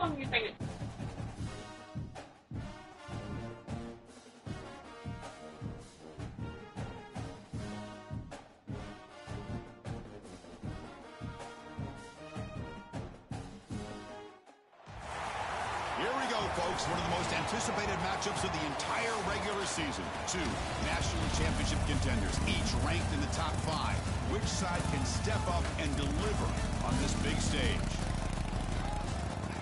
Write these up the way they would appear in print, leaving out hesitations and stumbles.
long you think it? Here we go, folks. One of the most anticipated matchups of the entire regular season. Two national championship contenders, each ranked in the top 5. Which side can step up and deliver on this big stage?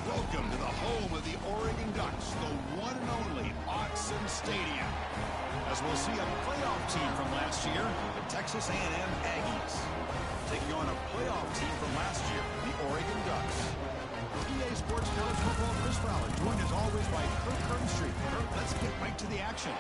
Welcome to the home of the Oregon Ducks, the one and only Autzen Stadium. As we'll see a playoff team from last year, the Texas A&M Aggies, taking on a playoff team from last year, the Oregon Ducks. EA Sports College Football Chris Fowler, joined as always by Kurt Kernstreet. Kurt, let's get right to the action.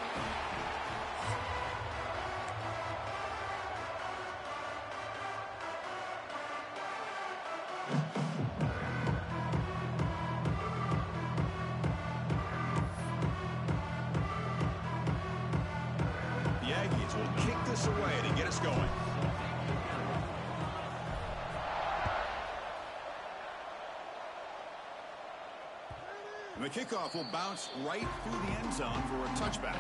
The Aggies will kick this away to get us going. And the kickoff will bounce right through the end zone for a touchback.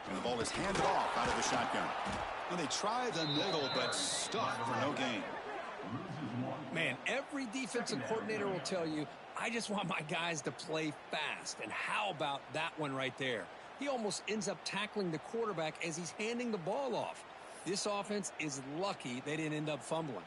And the ball is handed off out of the shotgun. And they try the middle, but stuck for no gain. Man, every defensive coordinator will tell you, I just want my guys to play fast. And how about that one right there? He almost ends up tackling the quarterback as he's handing the ball off. This offense is lucky they didn't end up fumbling.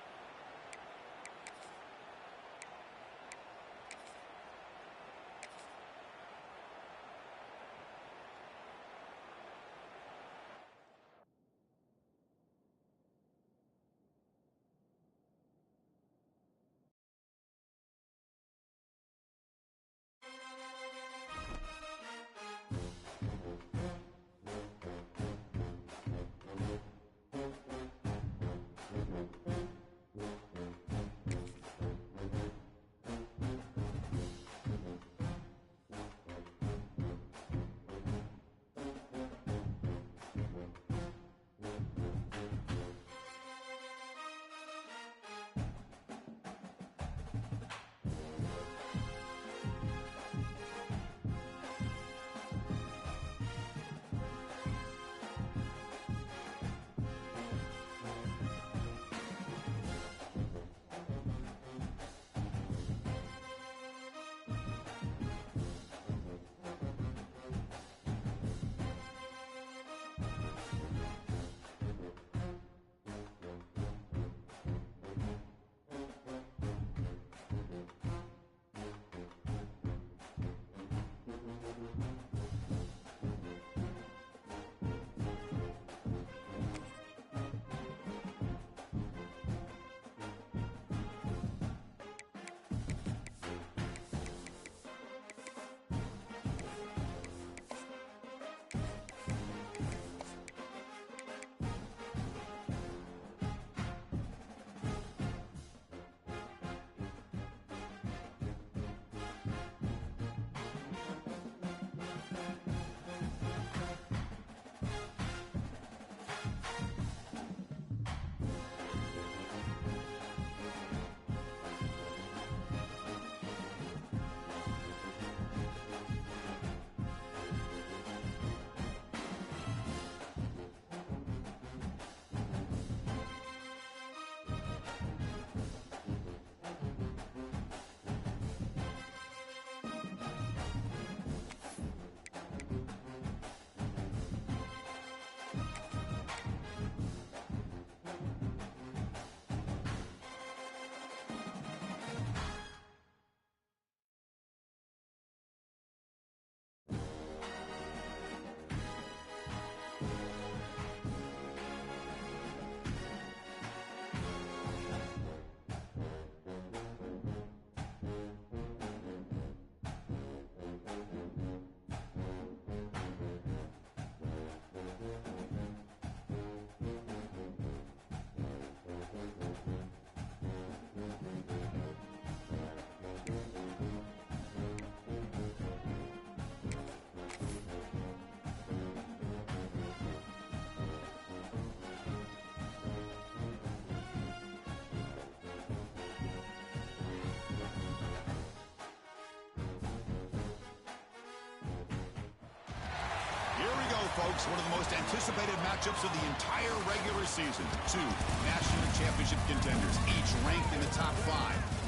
folks, one of the most anticipated matchups of the entire regular season. Two national championship contenders, each ranked in the top 5.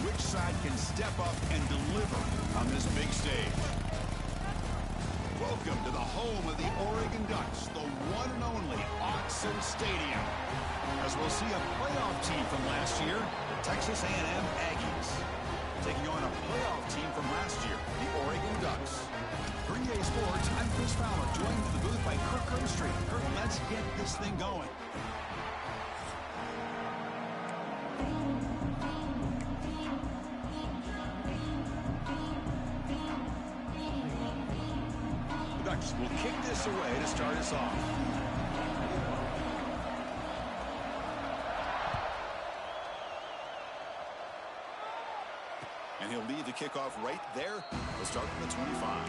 Which side can step up and deliver on this big stage? Welcome to the home of the Oregon Ducks, the one and only Autzen Stadium. As we'll see a playoff team from last year, the Texas A&M Aggies, taking on a playoff team from last year, the Oregon Ducks. Green Bay Sports, I'm Chris Fowler, joined in the booth by Kirk Herbstreit. Kirk, let's get this thing going. The Ducks will kick this away to start us off. And he'll lead the kickoff right there. We'll start from the 25.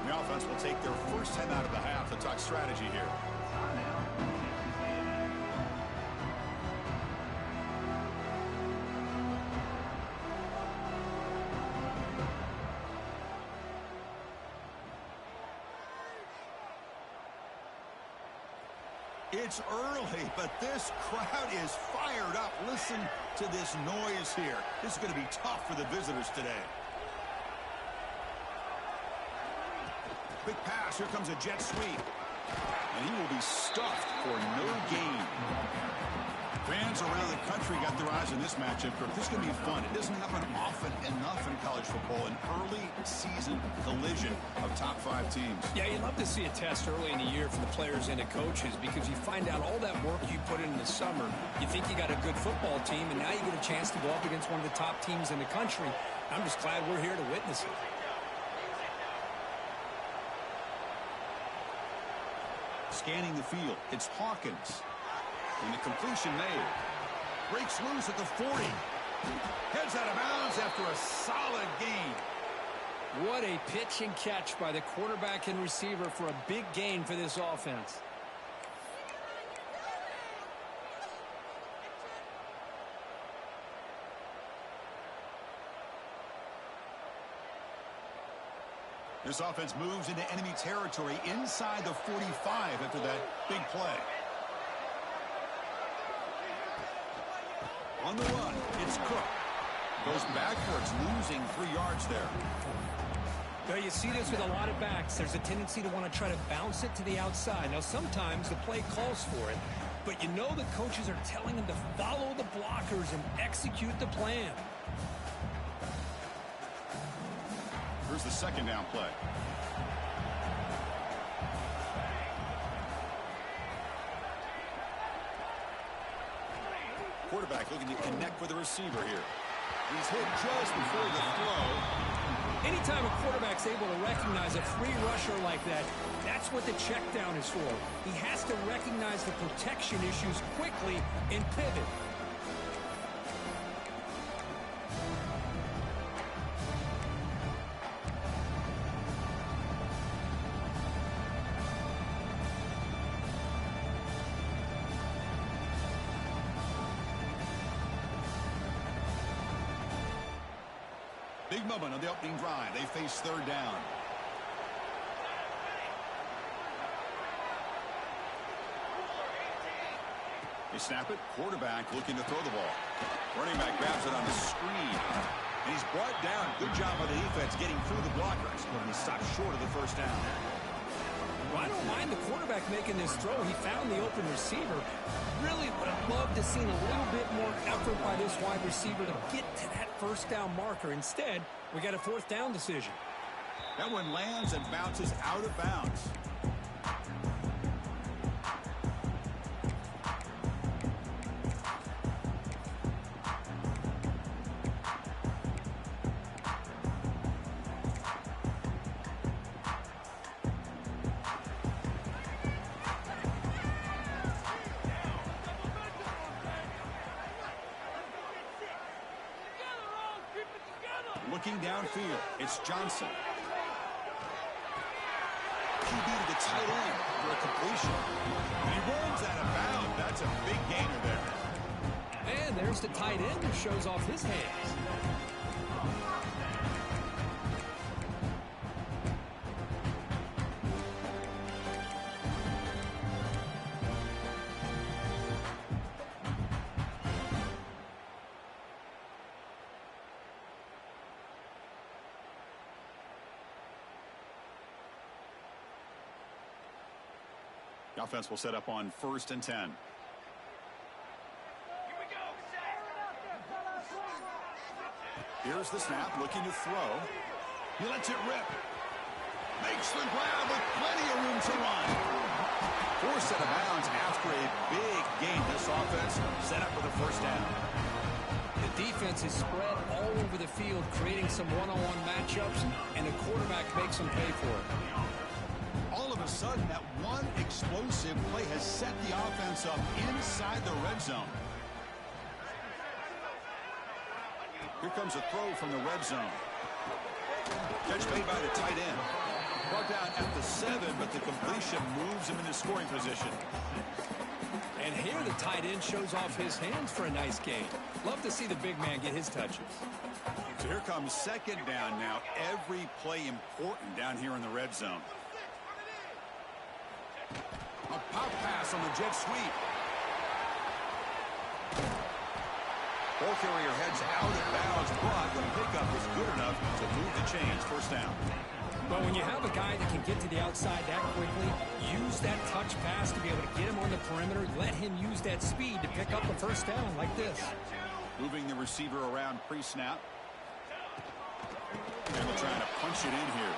The offense will take their first time out of the half to talk strategy here. It's early, but this crowd is fired up. Listen to this noise here. This is going to be tough for the visitors today. Big pass. Here comes a jet sweep. And he will be stuffed for no gain. Fans around the country got their eyes on this matchup. This is going to be fun. It doesn't happen often enough in college football. An early season collision of top 5 teams. Yeah, you'd love to see a test early in the year for the players and the coaches because you find out all that work you put in the summer. You think you got a good football team, and now you get a chance to go up against one of the top teams in the country. I'm just glad we're here to witness it. Scanning the field, it's Hawkins. And the completion made. Breaks loose at the 40. Heads out of bounds after a solid gain. What a pitch and catch by the quarterback and receiver for a big gain for this offense. This offense moves into enemy territory inside the 45 after that big play. On the run, it's Cook. Goes backwards, losing 3 yards there. Now you see this with a lot of backs. There's a tendency to want to try to bounce it to the outside. Now sometimes the play calls for it, but you know the coaches are telling them to follow the blockers and execute the plan. Here's the second down play. Quarterback looking to connect with the receiver here. He's hit just before the throw. Anytime a quarterback's able to recognize a free rusher like that, that's what the check down is for. He has to recognize the protection issues quickly and pivot. Big moment on the opening drive. They face third down. They snap it. Quarterback looking to throw the ball. Running back grabs it on the screen. And he's brought down. Good job by the defense getting through the blockers. And he stopped short of the first down. Well, I don't mind the quarterback making this throw. He found the open receiver. Really would have loved to seen a little bit more effort by this wide receiver to get to that first down marker. Instead, we got a fourth down decision. That one lands and bounces out of bounds. Looking downfield, it's Johnson. QB to the tight end for a completion. And he runs out of bounds. That's a big gainer there. And there's the tight end who shows off his hands. The offense will set up on 1st and 10. Here's the snap, looking to throw. He lets it rip. Makes the grab with plenty of room to run. Forced out of bounds after a big gain. This offense set up for the 1st down. The defense is spread all over the field, creating some one-on-one matchups, and the quarterback makes them pay for it. All of a sudden, that one explosive play has set the offense up inside the red zone. Here comes a throw from the red zone. Catch made by the tight end. Brought down at the 7, but the completion moves him into scoring position. And here the tight end shows off his hands for a nice gain. Love to see the big man get his touches. So here comes 2nd down now. Every play important down here in the red zone. A pop pass on the jet sweep. Ball carrier heads out of bounds, but the pickup is good enough to move the chains. 1st down. But when you have a guy that can get to the outside that quickly, use that touch pass to be able to get him on the perimeter, let him use that speed to pick up a 1st down like this. Moving the receiver around pre-snap. And they're trying to punch it in here.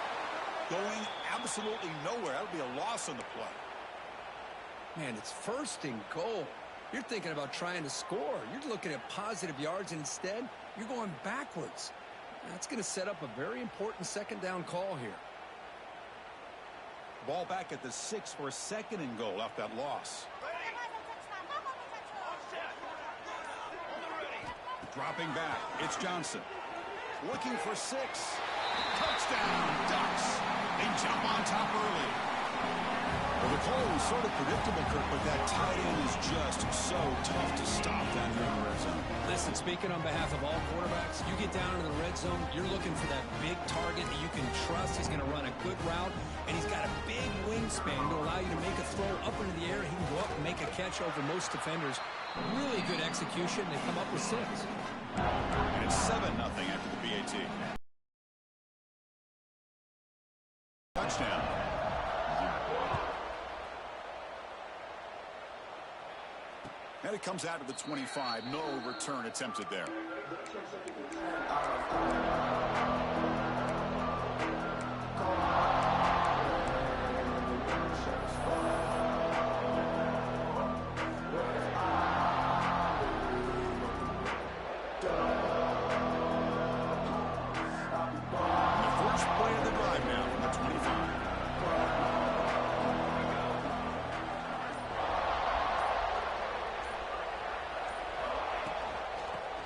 Going absolutely nowhere. That'll be a loss on the play. Man, it's 1st and goal. You're thinking about trying to score. You're looking at positive yards, and instead, you're going backwards. That's going to set up a very important 2nd down call here. Ball back at the 6 for a 2nd and goal off that loss. Dropping back, it's Johnson. Looking for 6. Touchdown, Ducks. They jump on top early. Well, the call was sort of predictable, Kirk, but that tight end is just so tough to stop down here in the red zone. Listen, speaking on behalf of all quarterbacks, you get down into the red zone, you're looking for that big target that you can trust. He's going to run a good route, and he's got a big wingspan to allow you to make a throw up into the air. He can go up and make a catch over most defenders. Really good execution. They come up with 6. And it's 7-0 after the PAT. Touchdown. And it comes out of the 25. No return attempted there.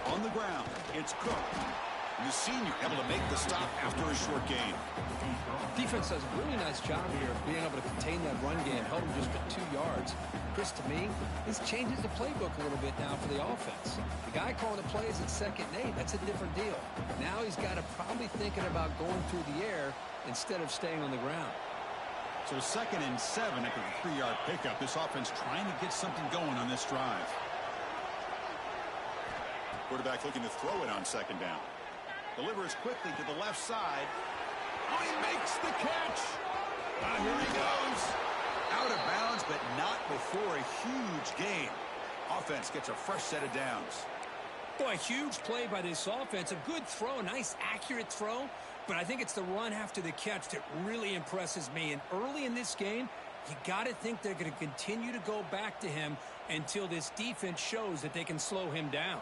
On the ground, it's Cook. The senior able to make the stop after a short gain. Defense does a really nice job here of being able to contain that run game, held him just at 2 yards. Chris, to me, this changes the playbook a little bit now for the offense. The guy calling the plays at 2nd and 8, that's a different deal. Now he's got to probably thinking about going through the air instead of staying on the ground. So 2nd and 7 after the 3-yard pickup. This offense trying to get something going on this drive. Quarterback looking to throw it on 2nd down. Delivers quickly to the left side. Oh, he makes the catch. Here he goes. Out of bounds, but not before a huge gain. Offense gets a fresh set of downs. Boy, huge play by this offense. A good throw, a nice accurate throw. But I think it's the run after the catch that really impresses me. And early in this game, you got to think they're going to continue to go back to him until this defense shows that they can slow him down.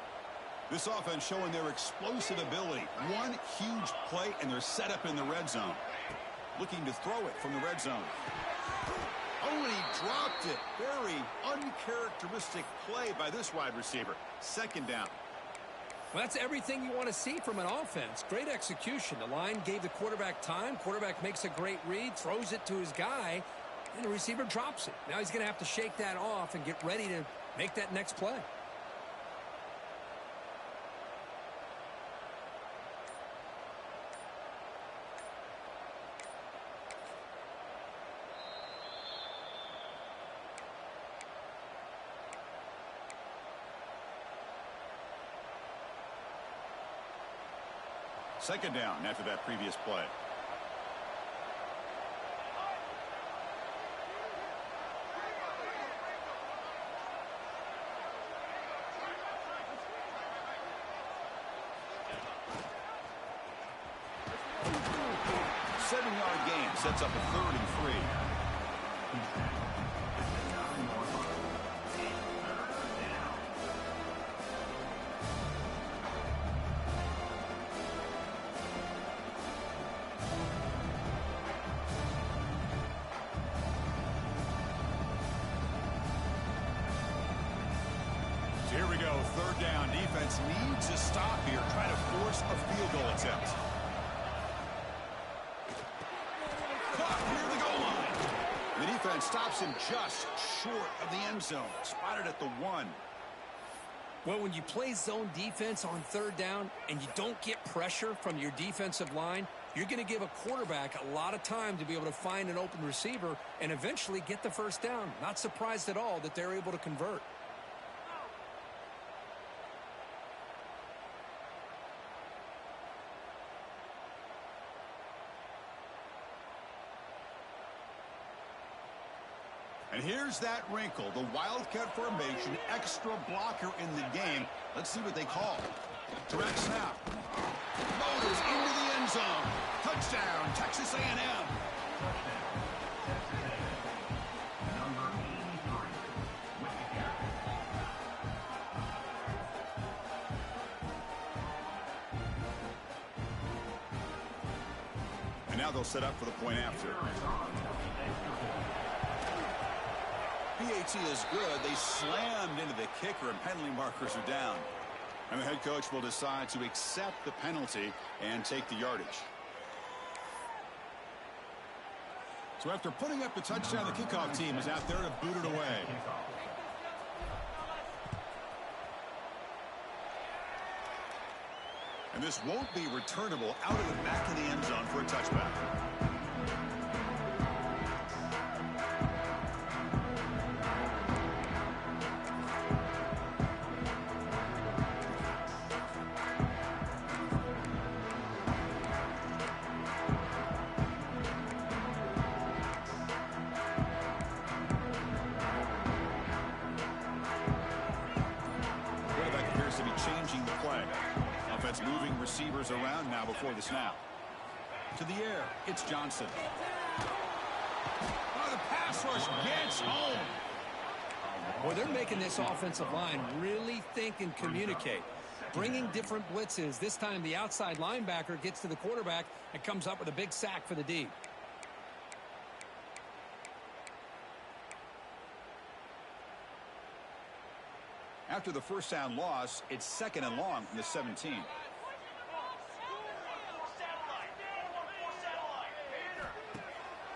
This offense showing their explosive ability. One huge play, and they're set up in the red zone. Looking to throw it from the red zone. Oh, and he dropped it. Very uncharacteristic play by this wide receiver. 2nd down. Well, that's everything you want to see from an offense. Great execution. The line gave the quarterback time. Quarterback makes a great read, throws it to his guy, and the receiver drops it. Now he's going to have to shake that off and get ready to make that next play. Second down after that previous play. Seven-yard gain sets up a 3rd and 3. Here we go, 3rd down. Defense needs a stop here, trying to force a field goal attempt. Caught near the goal line. The defense stops him just short of the end zone. Spotted at the 1. Well, when you play zone defense on 3rd down and you don't get pressure from your defensive line, you're going to give a quarterback a lot of time to be able to find an open receiver and eventually get the 1st down. Not surprised at all that they're able to convert. And here's that wrinkle, the Wildcat formation, extra blocker in the game. Let's see what they call. Direct snap. Motors into the end zone. Touchdown, Texas A&M. And now they'll set up for the point after. PAT is good. They slammed into the kicker, and penalty markers are down. And the head coach will decide to accept the penalty and take the yardage. So after putting up the touchdown, the kickoff team is out there to boot it away. And this won't be returnable out of the back of the end zone for a touchback. Moving receivers around now before the snap. To the air, it's Johnson. Oh, the pass rush gets home. Well, they're making this offensive line really think and communicate. Bringing different blitzes. This time the outside linebacker gets to the quarterback and comes up with a big sack for the D. After the 1st down loss, it's 2nd and long from the 17.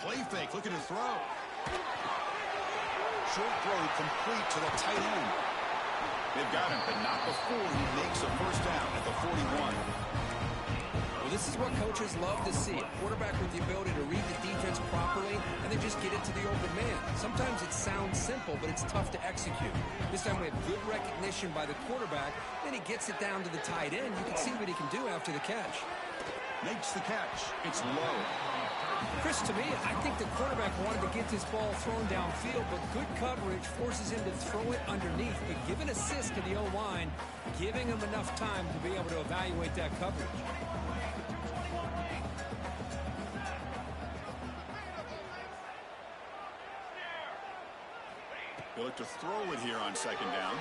Play fake, looking to throw. Short throw complete to the tight end. They've got him, but not before he makes a 1st down at the 41. Well, this is what coaches love to see. A quarterback with the ability to read the defense properly and then just get it to the open man. Sometimes it sounds simple, but it's tough to execute. This time we have good recognition by the quarterback. Then he gets it down to the tight end. You can see what he can do after the catch. Makes the catch. It's low. Chris, to me, I think the quarterback wanted to get this ball thrown downfield, but good coverage forces him to throw it underneath. But give an assist to the O-line, giving him enough time to be able to evaluate that coverage. They look to throw it here on 2nd down.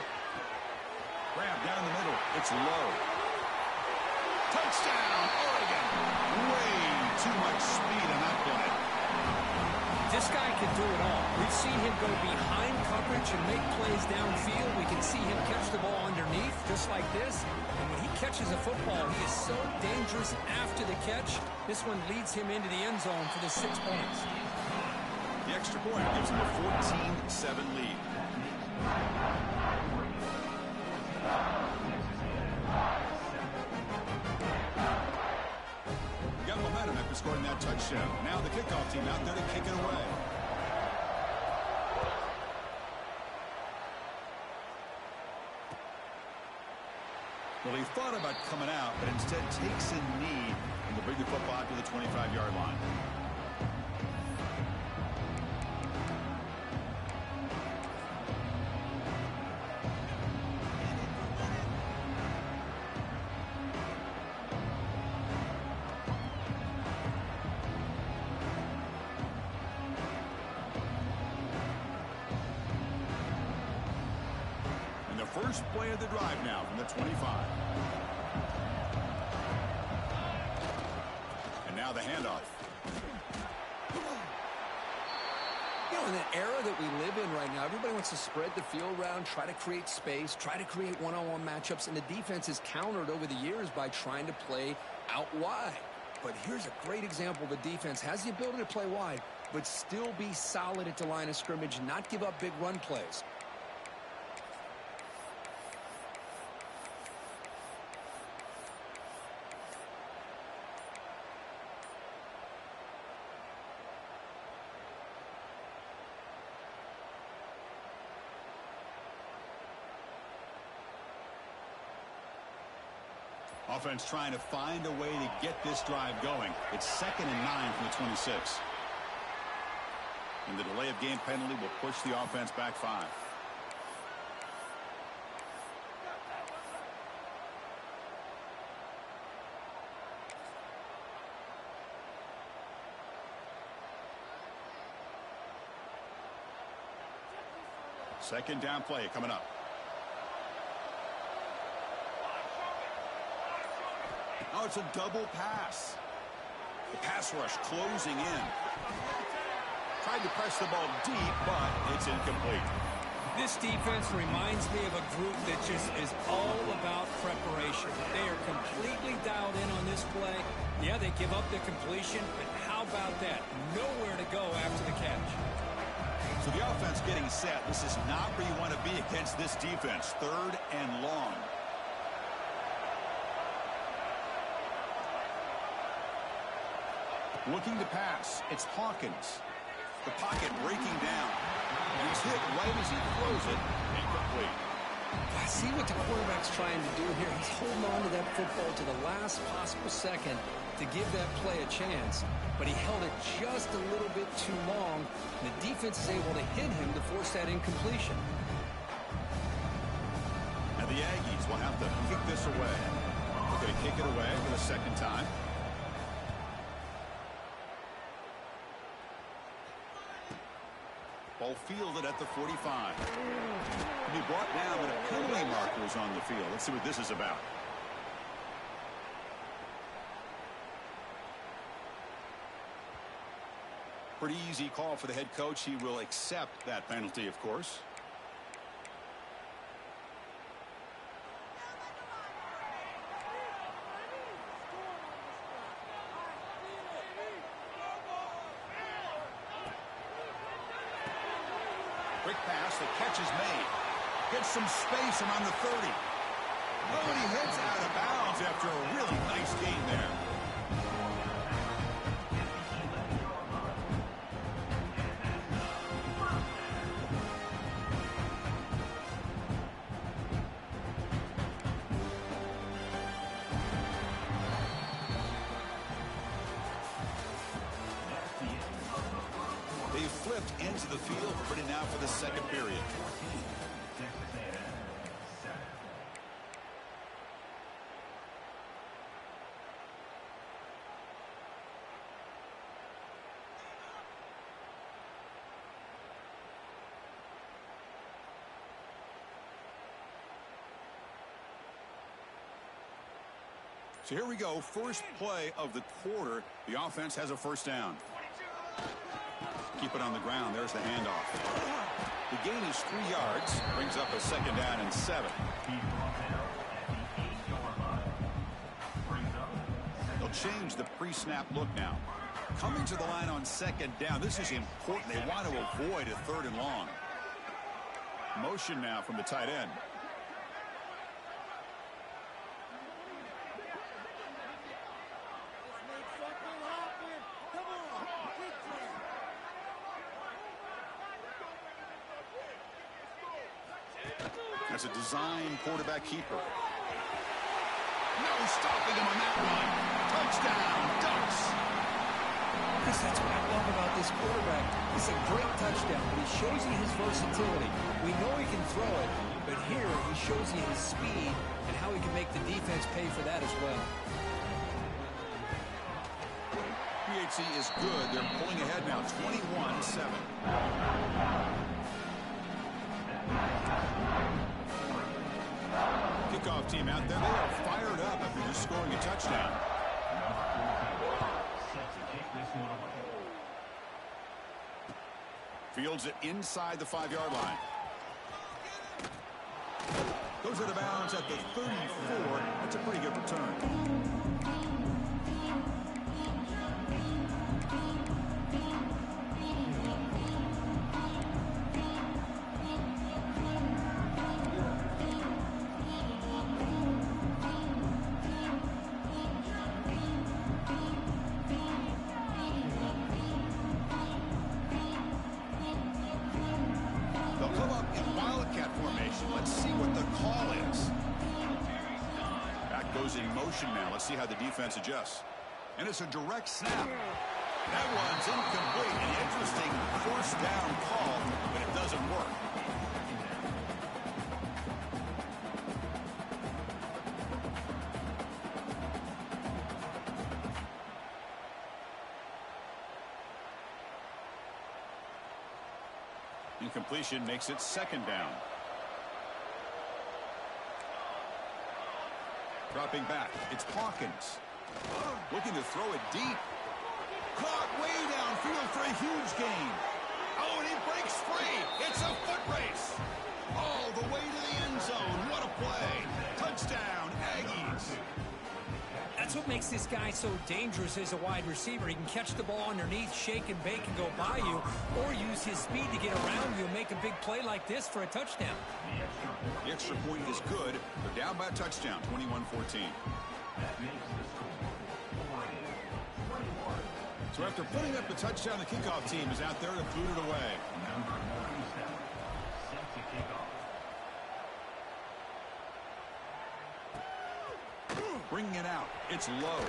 Grab down the middle. It's low. Touchdown, Oregon. Way too much speed on that play. This guy can do it all. We've seen him go behind coverage and make plays downfield. We can see him catch the ball underneath, just like this. And when he catches a football, he is so dangerous after the catch. This one leads him into the end zone for the 6 points. The extra point gives him a 14-7 lead. Got momentum after scoring that touchdown. Now the kickoff team out there to kick it away. Well, he thought about coming out, but instead takes a knee and to bring the football out to the 25-yard line. First play of the drive now from the 25. And now the handoff. You know, in the era that we live in right now, everybody wants to spread the field around, try to create space, try to create one-on-one matchups, and the defense is countered over the years by trying to play out wide. But here's a great example. The defense has the ability to play wide, but still be solid at the line of scrimmage, not give up big run plays. Offense trying to find a way to get this drive going. It's 2nd and 9 from the 26. And the delay of game penalty will push the offense back 5. Second down play coming up. Oh, it's a double pass. The pass rush closing in. Tried to press the ball deep, but it's incomplete. This defense reminds me of a group that just is all about preparation. They are completely dialed in on this play. Yeah, they give up the completion, but how about that? Nowhere to go after the catch. So the offense getting set. This is not where you want to be against this defense. 3rd and long. Looking to pass. It's Hawkins. The pocket breaking down. He's hit right as he throws it. Incomplete. I see what the quarterback's trying to do here. He's holding on to that football to the last possible second to give that play a chance. But he held it just a little bit too long. And the defense is able to hit him to force that incompletion. And the Aggies will have to kick this away. They're going to kick it away for the 2nd time. Ball fielded at the 45. To be brought down, but a penalty marker is on the field. Let's see what this is about. Pretty easy call for the head coach. He will accept that penalty, of course. Quick pass, the catch is made. Gets some space around the 30. Oh, and he heads out of bounds after a really nice gain there. They flipped into the field, ready now for the 2nd period. So here we go, first play of the quarter. The offense has a 1st down. keep it on the ground. There's the handoff. The gain is 3 yards. Brings up a 2nd down and 7. They'll change the pre-snap look now. Coming to the line on 2nd down. This is important. They want to avoid a 3rd and long. Motion now from the tight end. That's a design quarterback keeper. No stopping him on that run. Touchdown, Ducks. That's what I love about this quarterback. It's a great touchdown, but he shows you his versatility. We know he can throw it, but here he shows you his speed and how he can make the defense pay for that as well. PHC is good. They're pulling ahead now, 21-7. Kickoff team out there. They are fired up after just scoring a touchdown. Fields it inside the 5-yard line. Goes out of bounds at the 34. That's a pretty good return. See how the defense adjusts. And it's a direct snap. That one's incomplete. An interesting 1st down call, but it doesn't work. Incompletion makes it 2nd down. Dropping back, it's Hawkins. Looking to throw it deep. Caught way downfield for a huge gain. Oh, and he breaks free. It's a foot race. All the way to the end zone. What a play. Touchdown, Aggies. That's what makes this guy so dangerous as a wide receiver. He can catch the ball underneath, shake and bake and go by you, or use his speed to get around you and make a big play like this for a touchdown. The extra point is good. They're down by a touchdown, 21-14. So after putting up the touchdown, the kickoff team is out there to boot it away. Bringing it out. It's low.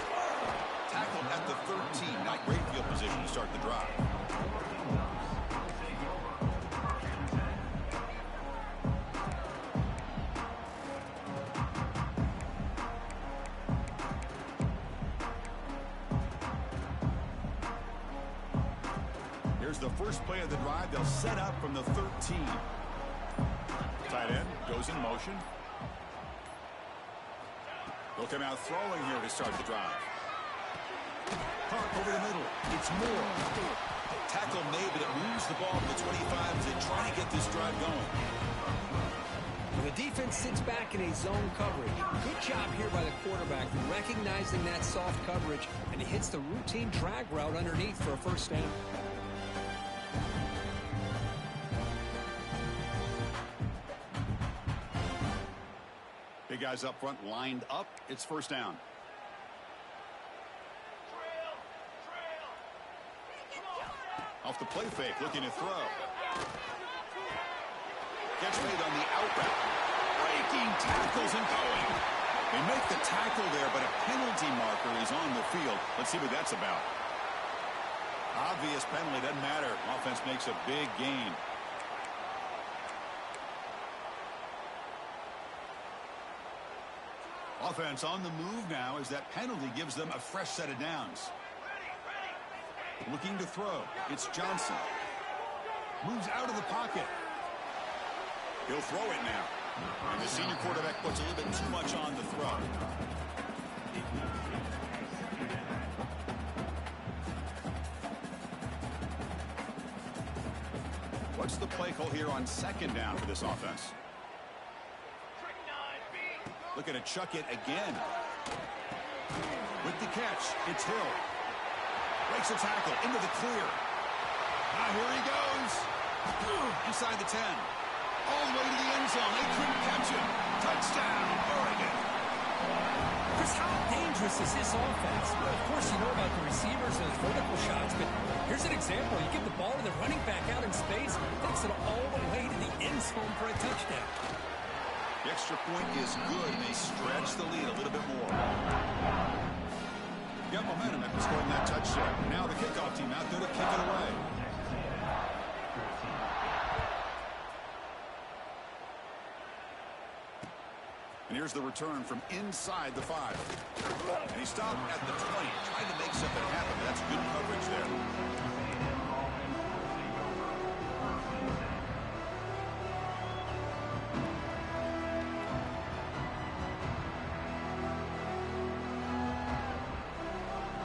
Tackled at the 13. Not great field position to start the drive. Here's the first play of the drive. They'll set up from the 13. Tight end goes in motion. They'll come out throwing here to start the drive. Park over the middle. It's Moore. Tackle made, but it moves the ball to the 25 as they try to get this drive going. When the defense sits back in a zone coverage, good job here by the quarterback recognizing that soft coverage, and he hits the routine drag route underneath for a 1st down. Big guys up front lined up. It's 1st down. Off the play fake, looking to throw. Gets made on the out route. Breaking tackles and going. They make the tackle there, but a penalty marker is on the field. Let's see what that's about. Obvious penalty, doesn't matter. Offense makes a big gain. Offense on the move now as that penalty gives them a fresh set of downs. Looking to throw. It's Johnson. Moves out of the pocket. He'll throw it now. And the senior quarterback puts a little bit too much on the throw. What's the play call here on second down for this offense? Looking to chuck it again. With the catch, it's Hill. Breaks a tackle into the clear. Now here he goes. Inside the 10. All the way to the end zone. They couldn't catch him. Touchdown, Oregon. Chris, how dangerous is this offense? Well, of course, you know about the receivers and those vertical shots, but here's an example. You give the ball to the running back out in space, takes it all the way to the end zone for a touchdown. The extra point is good, and they stretch the lead a little bit more. Got momentum after scoring that touchdown. Now the kickoff team out there to kick it away. And here's the return from inside the 5. And he stopped at the 20, trying to make something happen. That's good coverage there.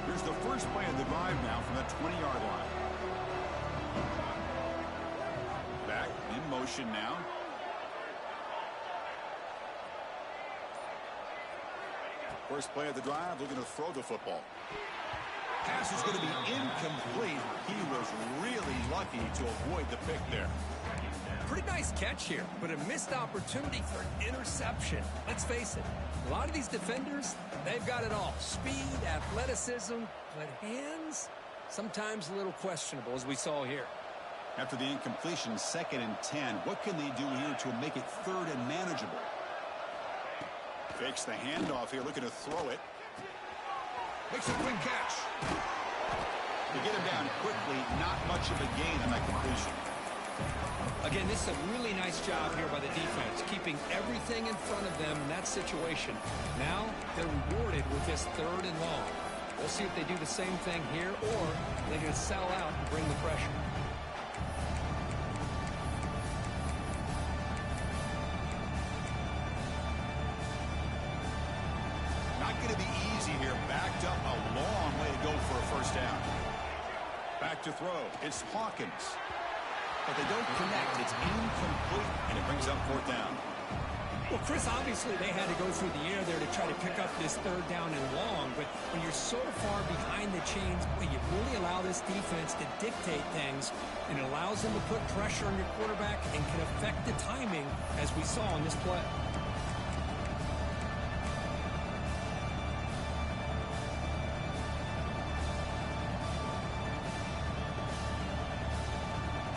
Here's the first play of the drive now from the 20-yard line. Back in motion now. First play of the drive, looking to throw the football. Pass is going to be incomplete. He was really lucky to avoid the pick there. Pretty nice catch here, but a missed opportunity for an interception. Let's face it, a lot of these defenders, they've got it all. Speed, athleticism, but hands, sometimes a little questionable, as we saw here. After the incompletion, 2nd and 10, what can they do here to make it 3rd and manageable? Fakes the handoff here, looking to throw it. Makes a quick catch. To get him down quickly, not much of a gain on that completion. Again, this is a really nice job here by the defense, keeping everything in front of them in that situation. Now, they're rewarded with this 3rd and long. We'll see if they do the same thing here, or they're going to sell out and bring the pressure. Going to be easy here. Backed up a long way to go for a first down. Back to throw. It's Hawkins. But they don't connect. It's incomplete, and it brings up 4th down. Well, Chris, obviously they had to go through the air there to try to pick up this 3rd down and long, but when you're so far behind the chains, boy, you really allow this defense to dictate things, and it allows them to put pressure on your quarterback and can affect the timing, as we saw in this play.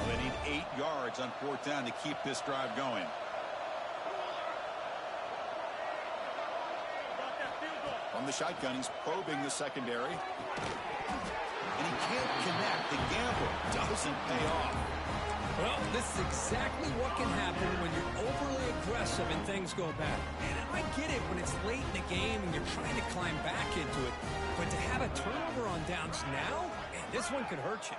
They need 8 yards on 4th down to keep this drive going. From the shotgun, he's probing the secondary. And he can't connect. The gamble doesn't pay off. Well, this is exactly what can happen when you're overly aggressive and things go bad. And I get it when it's late in the game and you're trying to climb back into it. But to have a turnover on downs now, man, this one could hurt you.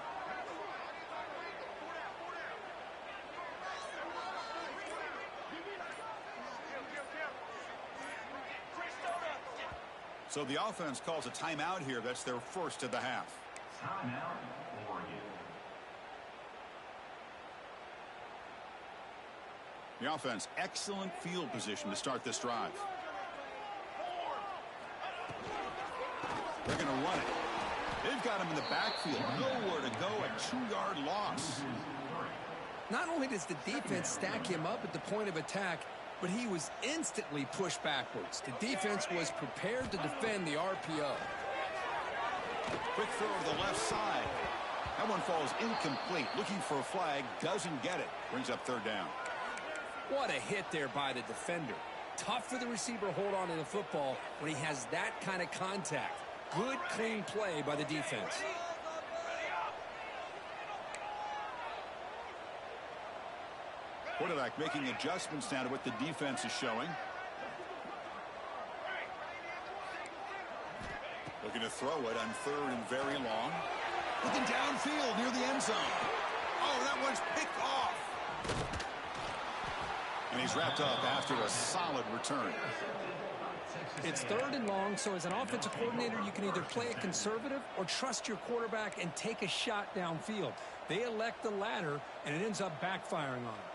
So the offense calls a timeout here. That's their first of the half. Timeout, Oregon. The offense, excellent field position to start this drive. They're going to run it. They've got him in the backfield. Nowhere to go, a 2-yard loss. Not only does the defense stack him up at the point of attack, but he was instantly pushed backwards. The defense was prepared to defend the RPO. Quick throw to the left side. That one falls incomplete. Looking for a flag, doesn't get it. Brings up 3rd down. What a hit there by the defender. Tough for the receiver to hold on to the football when he has that kind of contact. Good, clean play by the defense. Quarterback making adjustments now to what the defense is showing. Looking to throw it on 3rd and very long. Looking downfield near the end zone. Oh, that one's picked off. And he's wrapped up after a solid return. It's 3rd and long, so as an offensive coordinator, you can either play it conservative or trust your quarterback and take a shot downfield. They elect the latter, and it ends up backfiring on them.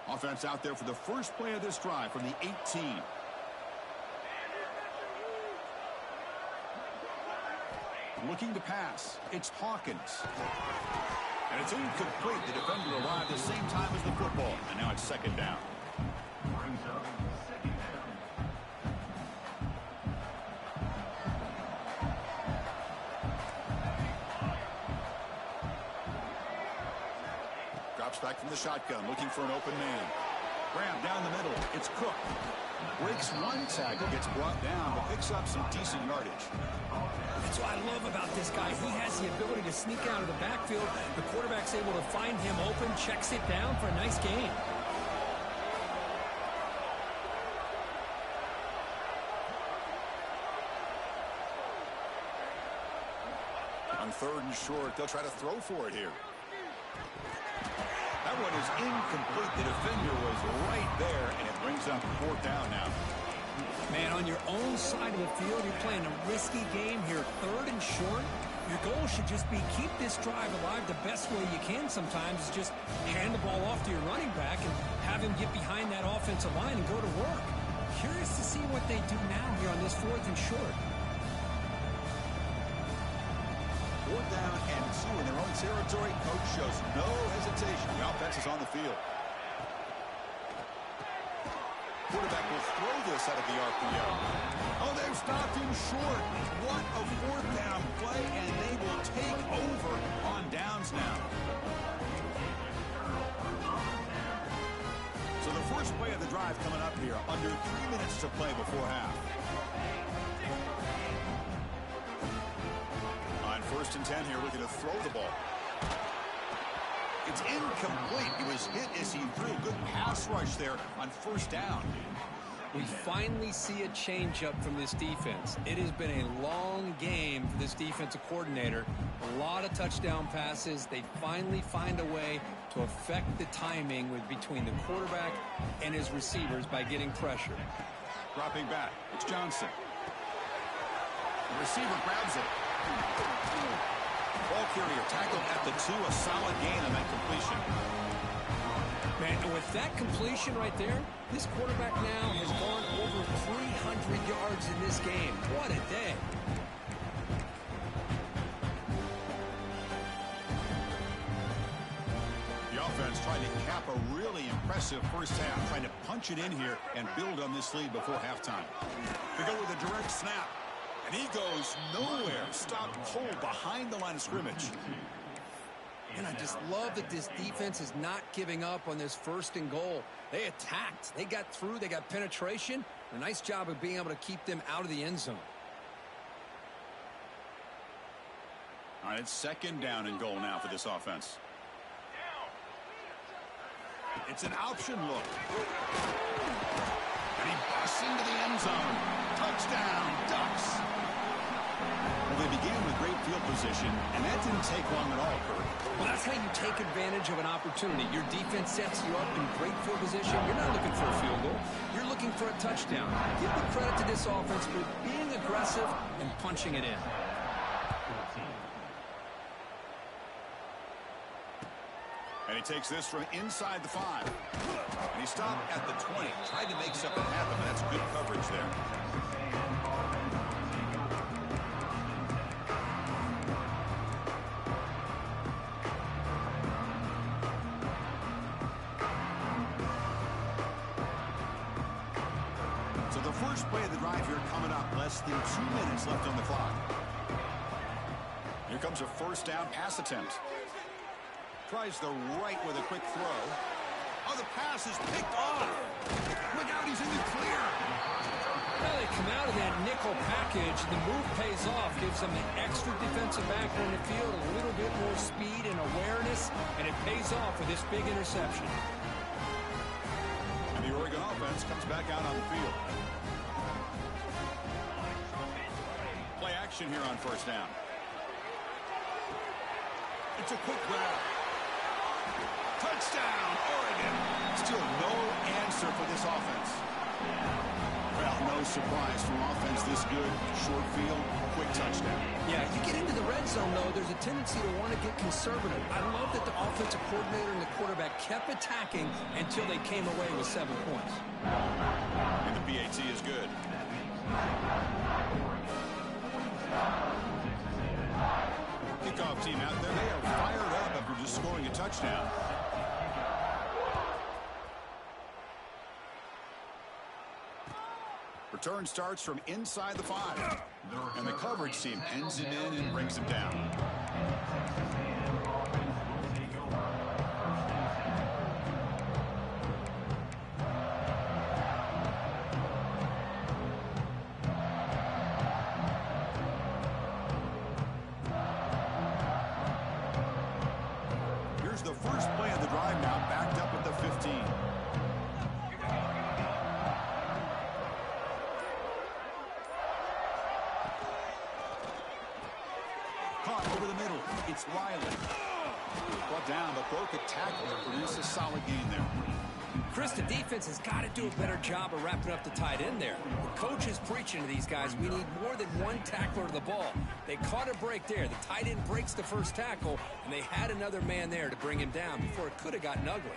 Offense out there for the first play of this drive from the 18. Looking to pass. It's Hawkins. And it's incomplete. The defender arrived the same time as the football. And now it's second down. Brings up second down. Drops back from the shotgun, looking for an open man. Grab down the middle. It's Cook. Breaks one tackle, gets brought down, but picks up some decent yardage. That's what I love about this guy. He has the ability to sneak out of the backfield. The quarterback's able to find him open, checks it down for a nice gain. On third and short, they'll try to throw for it here. That one is incomplete. The defender was right there, and it brings up fourth down now. Man, on your own side of the field, you're playing a risky game here. Third and short, your goal should just be keep this drive alive the best way you can sometimes is just hand the ball off to your running back and have him get behind that offensive line and go to work. Curious to see what they do now here on this fourth and short. Fourth down and 2 in their own territory. Coach shows no hesitation. The offense is on the field. Quarterback will throw this out of the RPO. Oh, they've stopped him short. What a fourth down play, and they will take over on downs now. So the first play of the drive coming up here. Under 3 minutes to play before half. On first and 10 here, looking to throw the ball. It's incomplete. He was hit as he threw. Good pass rush there on first down. We finally see a changeup from this defense. It has been a long game for this defensive coordinator. A lot of touchdown passes. They finally find a way to affect the timing between the quarterback and his receivers by getting pressure. Dropping back. It's Johnson. The receiver grabs it. Ball carrier tackled at the 2. A solid gain on that completion. Man, and with that completion right there, this quarterback now has gone over 300 yards in this game. What a day. The offense trying to cap a really impressive first half, trying to punch it in here and build on this lead before halftime. They go with a direct snap. And he goes nowhere. Stopped cold behind the line of scrimmage. And I just love that this defense is not giving up on this first and goal. They attacked. They got through. They got penetration. A nice job of being able to keep them out of the end zone. All right, it's second down and goal now for this offense. It's an option look. And he busts into the end zone. Touchdown, Ducks. Well, they began with great field position, and that didn't take long at all, Kurt. Well, that's how you take advantage of an opportunity. Your defense sets you up in great field position. You're not looking for a field goal. You're looking for a touchdown. Give the credit to this offense for being aggressive and punching it in. And he takes this from inside the 5. And he stopped at the 20. Tried to make something happen, but that's good coverage there. So the first play of the drive here coming up. Less than 2 minutes left on the clock. Here comes a first down pass attempt. Tries the right with a quick throw. Oh, the pass is picked off. Look out, he's in the clear. Well, they come out of that nickel package. The move pays off. Gives them an extra defensive backer in the field, a little bit more speed and awareness, and it pays off with this big interception. And the Oregon offense comes back out on the field. Play action here on first down. It's a quick grab. Touchdown, Oregon. Still no answer for this offense. Well, no surprise from offense this good. Short field, quick touchdown. Yeah, you get into the red zone, though, there's a tendency to want to get conservative. I love that the offensive coordinator and the quarterback kept attacking until they came away with 7 points. And the PAT is good. Kickoff team out there. They are fired up after just scoring a touchdown. Return starts from inside the 5. And the coverage team ends it in and brings him down. Here's the first play of the drive now, backed up at the 15. Over the middle, it's Riley. Brought down, but broke a tackle to produce a solid gain there. Chris, the defense has got to do a better job of wrapping up the tight end there. The coach is preaching to these guys, we need more than one tackler to the ball. They caught a break there. The tight end breaks the first tackle, and they had another man there to bring him down before it could have gotten ugly.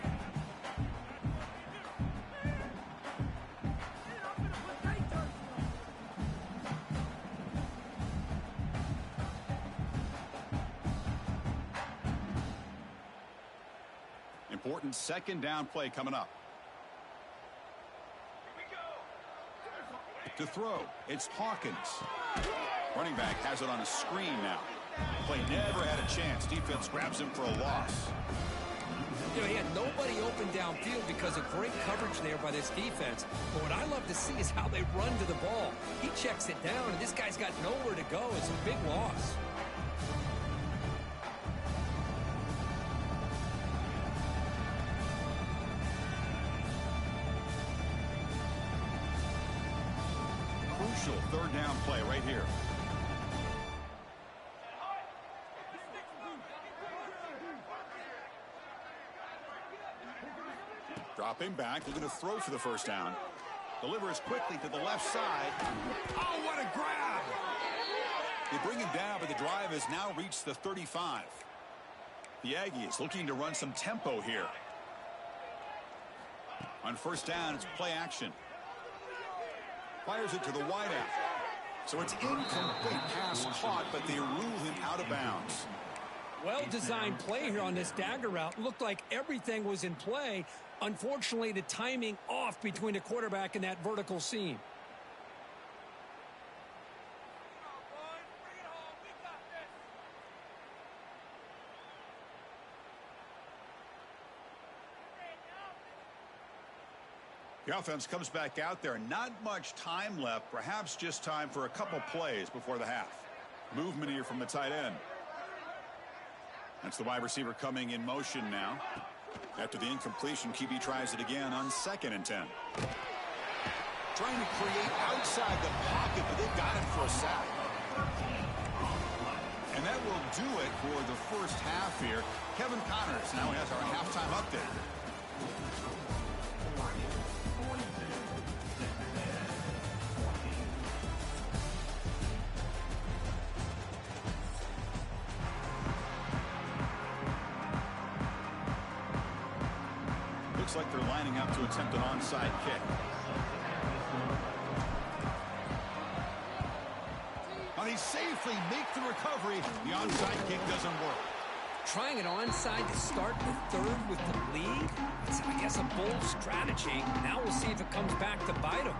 Important second down play coming up. To throw, it's Hawkins. Running back has it on a screen now. Play never had a chance. Defense grabs him for a loss. You know, he had nobody open downfield because of great coverage there by this defense. But what I love to see is how they run to the ball. He checks it down, and this guy's got nowhere to go. It's a big loss. Crucial third down play right here. Dropping back, looking to throw for the first down. Delivers quickly to the left side. Oh, what a grab! They bring him down, but the drive has now reached the 35. The Aggies looking to run some tempo here. On first down, it's play action. Fires it to the wideout. So it's incomplete, pass caught, but they rule him out of bounds. Well-designed play here on this dagger route. Looked like everything was in play. Unfortunately, the timing off between the quarterback and that vertical seam. The offense comes back out there. Not much time left. Perhaps just time for a couple plays before the half. Movement here from the tight end. That's the wide receiver coming in motion now. After the incompletion, QB tries it again on 2nd and 10. Trying to create outside the pocket, but they've got him for a sack. And that will do it for the first half here. Kevin Connors now has our halftime update. Looks like they're lining up to attempt an onside kick. Now they safely make the recovery. The onside kick doesn't work. Trying an onside to start the third with the lead? It's, I guess, a bold strategy. Now we'll see if it comes back to bite them.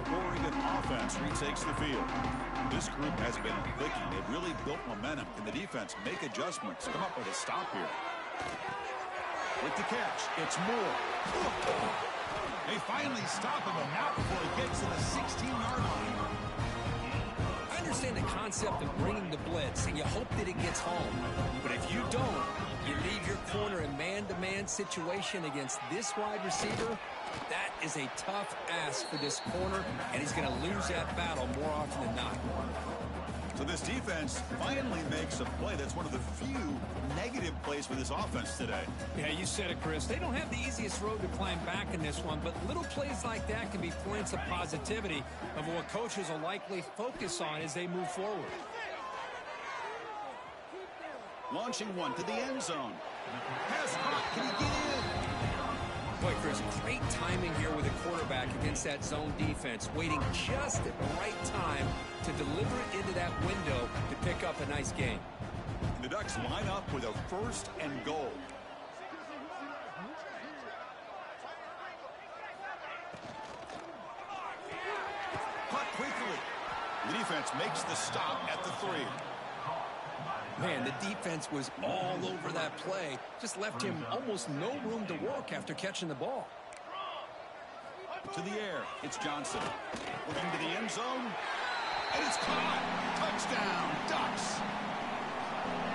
Oregon offense retakes the field. This group has been clicking. They've really built momentum. Can the defense make adjustments? Come up with a stop here. With the catch, it's Moore. They finally stop him, but not before he gets to the 16-yard line. I understand the concept of bringing the blitz, and you hope that it gets home. But if you don't, you leave your corner in man-to-man situation against this wide receiver. That is a tough ask for this corner, and he's going to lose that battle more often than not. So this defense finally makes a play that's one of the few negative plays for this offense today. Yeah, you said it, Chris. They don't have the easiest road to climb back in this one, but little plays like that can be points of positivity of what coaches will likely focus on as they move forward. Launching one to the end zone. Pass caught. Can he get in? Boy, Chris, great timing here with the quarterback against that zone defense, waiting just at the right time to deliver it into that window to pick up a nice gain. The Ducks line up with a 1st and goal. Caught quickly. The defense makes the stop at the 3. Man, the defense was all over that play. Just left him almost no room to work after catching the ball. To the air, it's Johnson. Looking to the end zone. And it's caught. Touchdown, Ducks.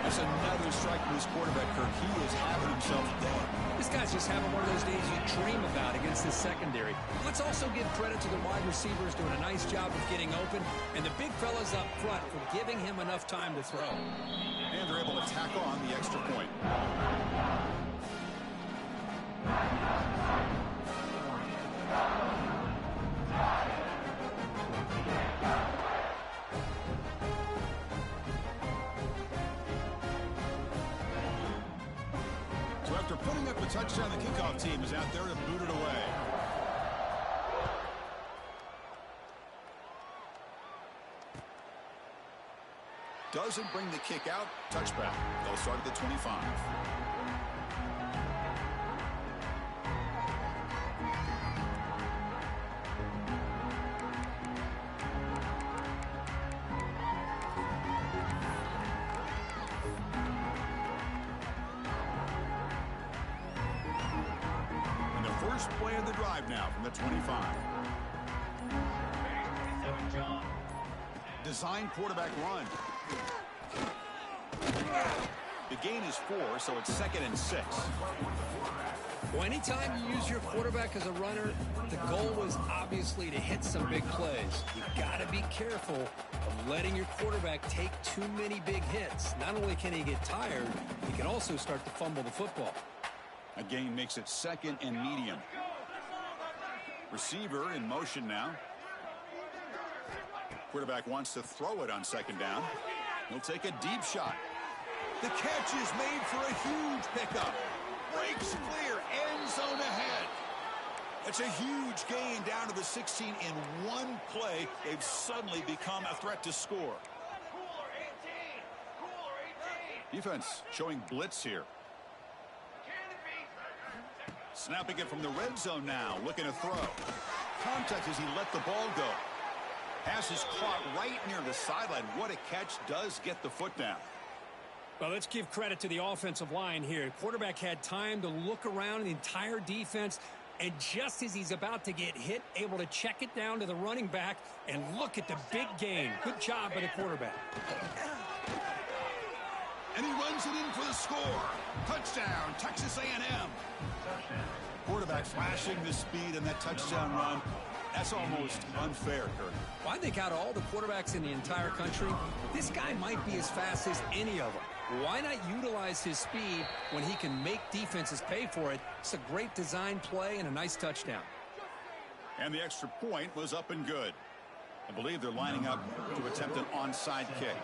That's another strike from his quarterback, Kirk. He is having himself a day. This guy's just having one of those days you dream about against this secondary. Let's also give credit to the wide receivers doing a nice job of getting open, and the big fellas up front for giving him enough time to throw. And they're able to tack on the extra point. So after putting up a touchdown, the kickoff team is out there to boot it away. Doesn't bring the kick out. Touchback. They'll start at the 25. And the first play of the drive now from the 25. Design quarterback run. The gain is 4, so it's 2nd and 6. Well, anytime you use your quarterback as a runner, the goal was obviously to hit some big plays. You got to be careful of letting your quarterback take too many big hits. Not only can he get tired, he can also start to fumble the football. A gain makes it 2nd and medium. Receiver in motion now. Quarterback wants to throw it on 2nd down. He'll take a deep shot. The catch is made for a huge pickup. Breaks clear, end zone ahead. It's a huge gain down to the 16 in one play. They've suddenly become a threat to score. Defense showing blitz here. Snapping it from the red zone now, looking to throw. Contact as he let the ball go. Pass is caught right near the sideline. What a catch. Does get the foot down. Well, let's give credit to the offensive line here. Quarterback had time to look around the entire defense, and just as he's about to get hit, able to check it down to the running back, and look at the big gain. Good job by the quarterback. And he runs it in for the score. Touchdown, Texas A&M. Quarterback flashing the speed in that touchdown run. That's almost unfair, Kurt. Well, I think out of all the quarterbacks in the entire country, this guy might be as fast as any of them. Why not utilize his speed when he can make defenses pay for it? It's a great design play and a nice touchdown. And the extra point was up and good. I believe they're lining up to attempt an onside kick.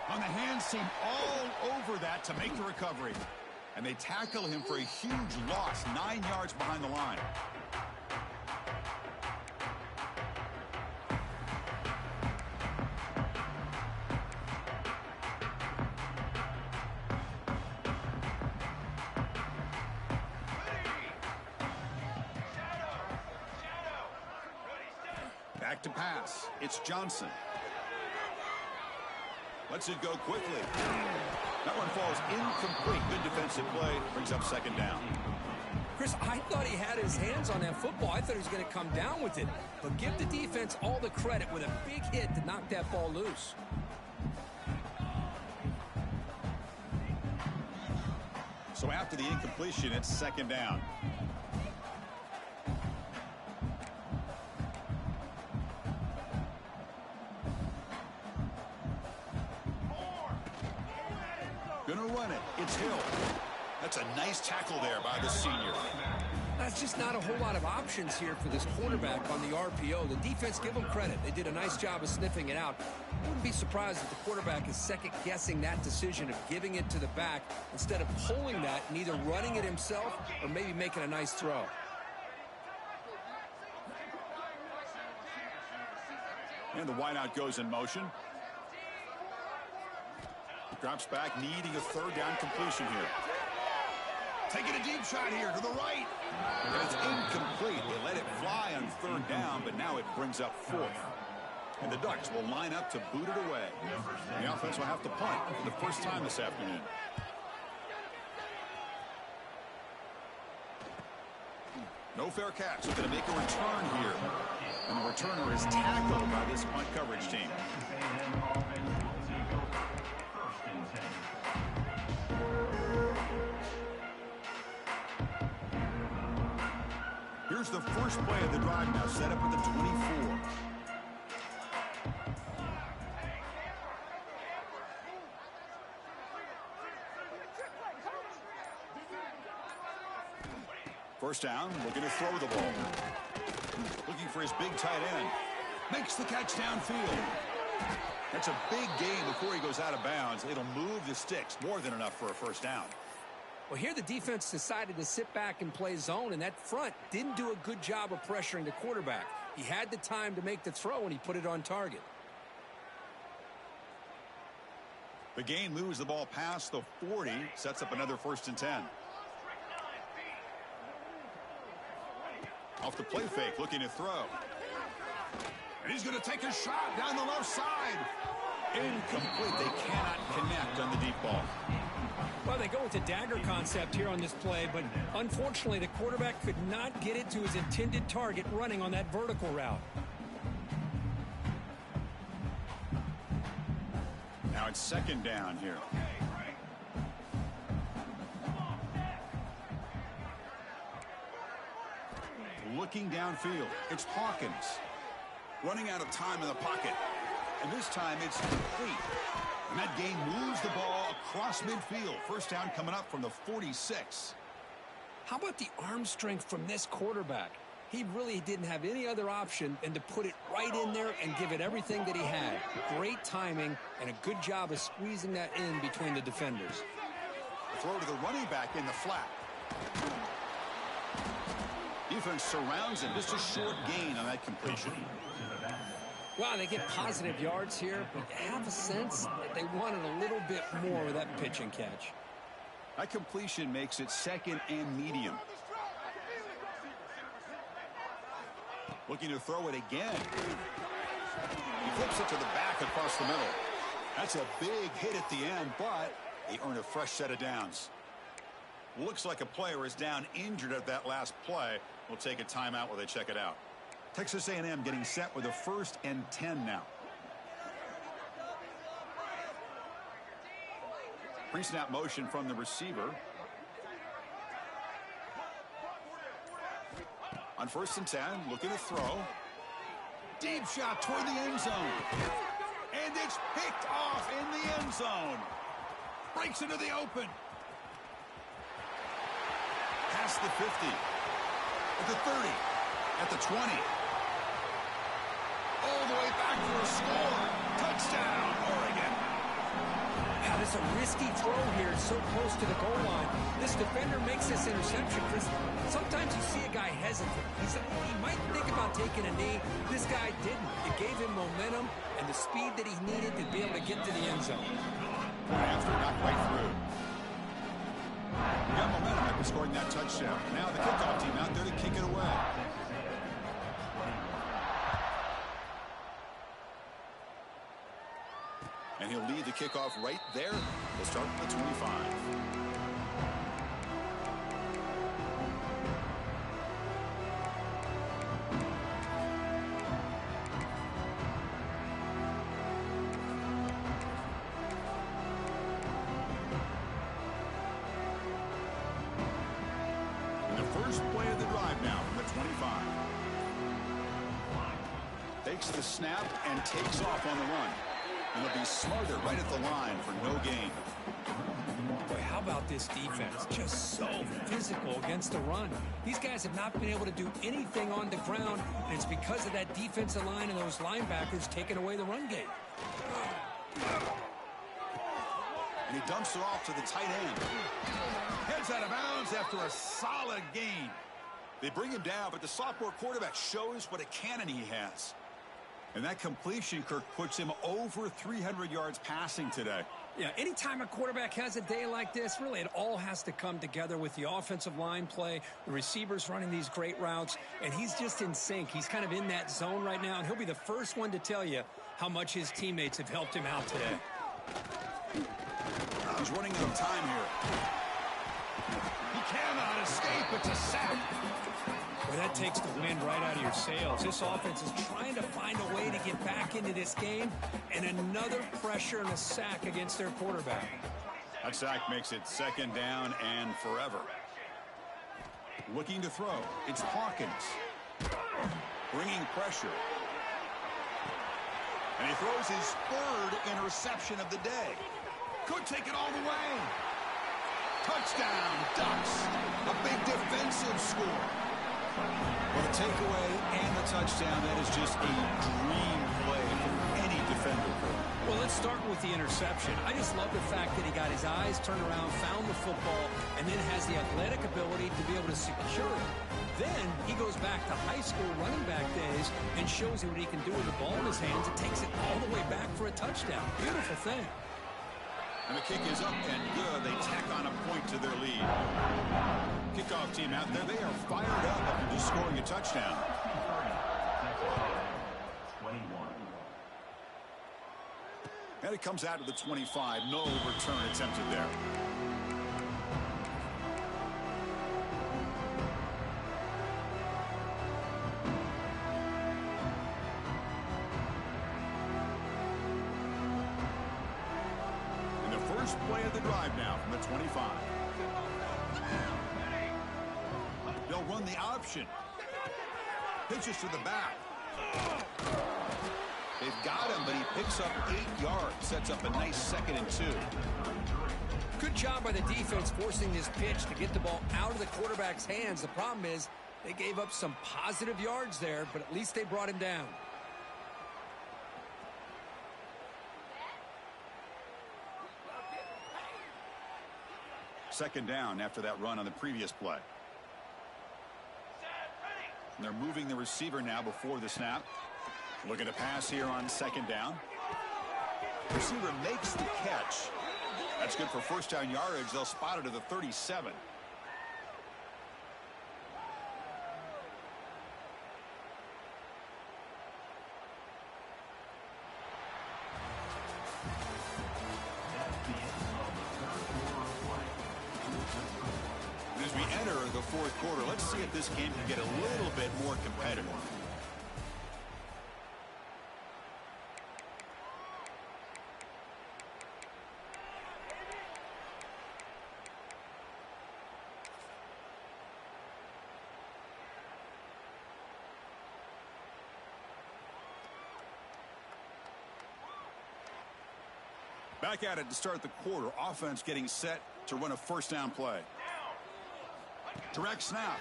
On the hands team all over that to make the recovery. And they tackle him for a huge loss, 9 yards behind the line. Back to pass. It's Johnson. Lets it go quickly. That one falls incomplete. Good defensive play. Brings up 2nd down. Chris, I thought he had his hands on that football. I thought he was going to come down with it. But give the defense all the credit with a big hit to knock that ball loose. So after the incompletion, it's 2nd down. Gonna run it. It's Hill. That's a nice tackle there by the senior. That's just not a whole lot of options here for this quarterback on the RPO. The defense, give them credit. They did a nice job of sniffing it out. Wouldn't be surprised if the quarterback is second-guessing that decision of giving it to the back instead of pulling that and either running it himself or maybe making a nice throw. And the wideout goes in motion. Drops back, needing a third down completion here. Taking a deep shot here to the right. And it's incomplete. They let it fly on third down, but now it brings up fourth. And the Ducks will line up to boot it away. The offense will have to punt for the first time this afternoon. No fair catch. They're going to make a return here. And the returner is tackled by this punt coverage team. Here's the first play of the drive now, set up at the 24. First down, looking to throw the ball. Looking for his big tight end. Makes the catch downfield. That's a big gain before he goes out of bounds. It'll move the sticks, more than enough for a first down. Well, here the defense decided to sit back and play zone, and that front didn't do a good job of pressuring the quarterback. He had the time to make the throw, and he put it on target. The gain moves the ball past the 40, sets up another 1st and 10. Off the play fake, looking to throw. And he's going to take a shot down the left side. Incomplete. They cannot connect on the deep ball. Well, they go with the dagger concept here on this play, but unfortunately the quarterback could not get it to his intended target running on that vertical route. Now it's 2nd down here. Looking downfield, it's Hawkins. Running out of time in the pocket. And this time it's complete. And that gain moves the ball across midfield. First down coming up from the 46. How about the arm strength from this quarterback? He really didn't have any other option than to put it right in there and give it everything that he had. Great timing and a good job of squeezing that in between the defenders. Throw to the running back in the flat. Defense surrounds him. Just a short gain on that completion. Wow, they get positive yards here, but you have a sense that they wanted a little bit more with that pitch and catch. That completion makes it 2nd and medium. Looking to throw it again. He flips it to the back across the middle. That's a big hit at the end, but they earn a fresh set of downs. Looks like a player is down injured at that last play. We'll take a timeout while they check it out. Texas A&M getting set with a 1st and 10 now. Pre-snap motion from the receiver. On 1st and 10, looking to throw. Deep shot toward the end zone. And it's picked off in the end zone. Breaks into the open. Past the 50. At the 30. At the 20. All the way back for a score. Touchdown, Oregon. Now, this is a risky throw here, so close to the goal line. This defender makes this interception, Chris. Sometimes you see a guy hesitant. He might think about taking a knee. This guy didn't. It gave him momentum and the speed that he needed to be able to get to the end zone. After not quite through. He got momentum after scoring that touchdown. Now the kickoff team out there to kick it away. And he'll lead the kickoff right there. We'll start at the 25. And the first play of the drive now from the 25. Takes the snap and takes off on the run. And they'll be smarter right at the line for no gain. about this defense? Just so physical against the run. These guys have not been able to do anything on the ground, and it's because of that defensive line and those linebackers taking away the run game. And he dumps it off to the tight end. Heads out of bounds after a solid gain. They bring him down, but the sophomore quarterback shows what a cannon he has. And that completion, Kirk, puts him over 300 yards passing today. Yeah, anytime a quarterback has a day like this, really it all has to come together with the offensive line play, the receivers running these great routes, and he's just in sync. He's kind of in that zone right now, and he'll be the first one to tell you how much his teammates have helped him out today. He's running out of time here. He cannot escape. It's a sack. Well, that takes the wind right out of your sails. This offense is trying to find a way to get back into this game, and another pressure and a sack against their quarterback. That sack makes it second down and forever. Looking to throw. It's Hawkins. Bringing pressure. And he throws his third interception of the day. Could take it all the way. Touchdown, Ducks. A big defensive score. Well, the takeaway and the touchdown, that is just a dream play for any defender. Well, let's start with the interception. I just love the fact that he got his eyes turned around, found the football, and then has the athletic ability to be able to secure it. Then he goes back to high school running back days and shows you what he can do with the ball in his hands and takes it all the way back for a touchdown. Beautiful thing. And the kick is up and good. They tack on a point to their lead. Kickoff team out there. They are fired up after just scoring a touchdown. And it comes out to the 25. No return attempted there. First play of the drive now from the 25. They'll run the option. Pitches to the back. They've got him, but he picks up 8 yards. Sets up a nice 2nd and 2. Good job by the defense forcing this pitch to get the ball out of the quarterback's hands. The problem is they gave up some positive yards there, but at least they brought him down. Second down after that run on the previous play. And they're moving the receiver now before the snap. Looking to pass here on second down. Receiver makes the catch. That's good for first down yardage. They'll spot it to the 37. As we enter the fourth quarter, let's see if this game can get a little bit more competitive. Back at it to start the quarter. Offense getting set to run a first down play. Direct snap.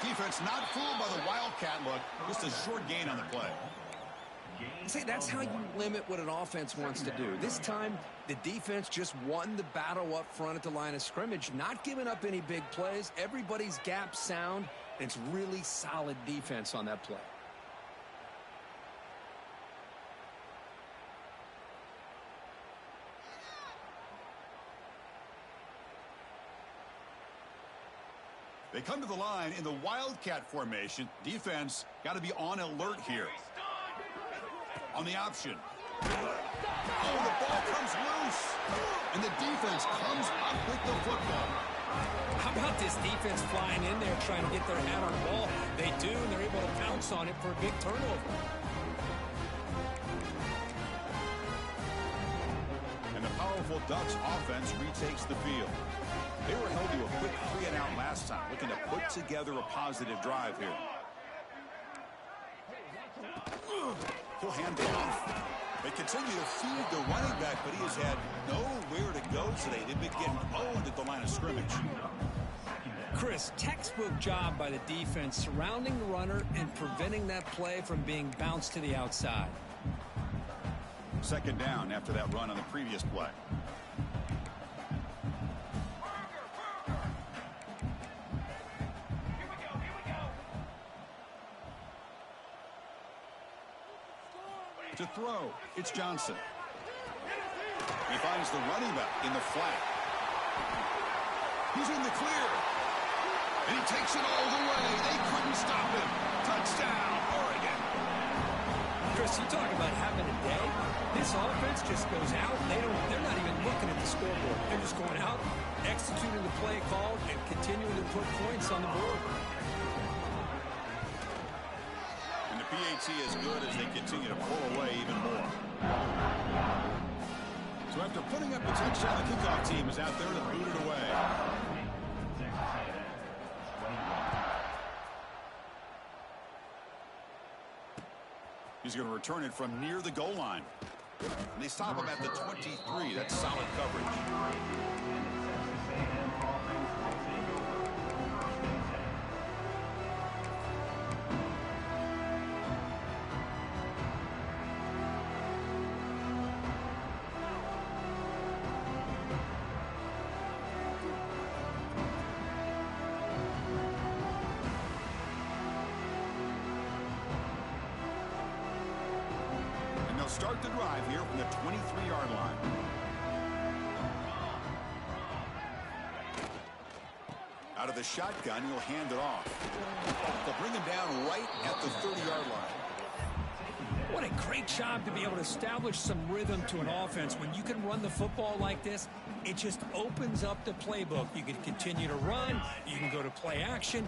Defense not fooled by the Wildcat look. Just a short gain on the play. See, that's how you limit what an offense wants to do. This time, the defense just won the battle up front at the line of scrimmage, not giving up any big plays. Everybody's gap sound, and it's really solid defense on that play. They come to the line in the Wildcat formation. Defense got to be on alert here. On the option. Oh, the ball comes loose. And the defense comes up with the football. How about this defense flying in there trying to get their hat on the ball? They do, and they're able to pounce on it for a big turnover. And the powerful Ducks offense retakes the field. They were held to a quick 3-and-out last time, looking to put together a positive drive here. He'll hand it off. They continue to feed the running back, but he has had nowhere to go today. They've been getting owned at the line of scrimmage. Chris, textbook job by the defense surrounding the runner and preventing that play from being bounced to the outside. Second down after that run on the previous play. To throw, it's Johnson. He finds the running back in the flat. He's in the clear. And he takes it all the way. They couldn't stop him. Touchdown, Oregon. Chris, you talk about having a day. This offense just goes out. They're not even looking at the scoreboard. They're just going out, executing the play called, and continuing to put points on the board. And the PAT is good as they continue to pull away even more. So after putting up the touchdown, the kickoff team is out there to boot it away. He's going to return it from near the goal line. And they stop him at the 23. That's solid coverage. Start the drive here from the 23-yard line. Out of the shotgun, he'll hand it off. They'll bring him down right at the 30-yard line. What a great job to be able to establish some rhythm to an offense. When you can run the football like this, it just opens up the playbook. You can continue to run. You can go to play action.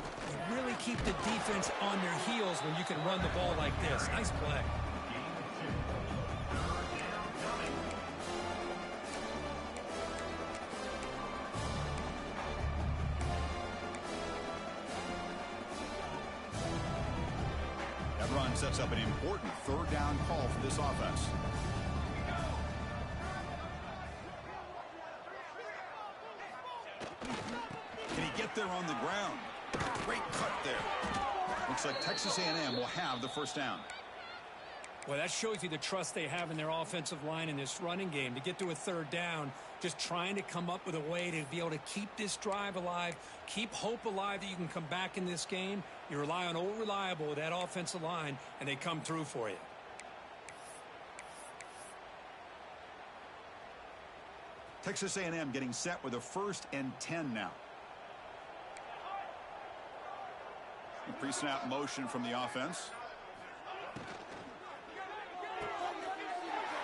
You really keep the defense on their heels when you can run the ball like this. Nice play. Run sets up an important third down call for this offense. Can he get there on the ground? Great cut there. Looks like Texas A&M will have the first down. Well, that shows you the trust they have in their offensive line in this running game. To get to a third down, just trying to come up with a way to be able to keep this drive alive, keep hope alive that you can come back in this game. You rely on Old Reliable with that offensive line, and they come through for you. Texas A&M getting set with a 1st and 10 now. Pre-snap motion from the offense.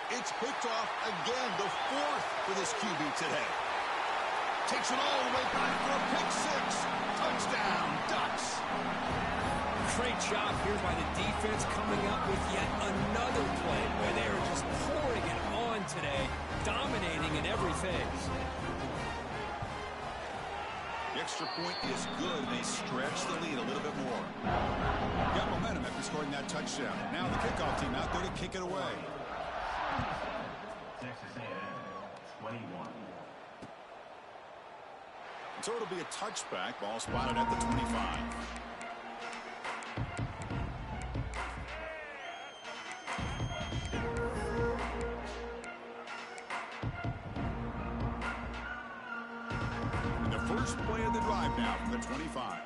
It's picked off again, the 4th for this QB today. Takes it all the way back for a pick 6. Touchdown, Ducks. Great job here by the defense coming up with yet another play where they are just pouring it on today, dominating in every phase. The extra point is good. They stretch the lead a little bit more. Got momentum after scoring that touchdown. Now the kickoff team out there to kick it away. Texas A&M 21. So it'll be a touchback. Ball spotted at the 25. And the first play of the drive now from the 25.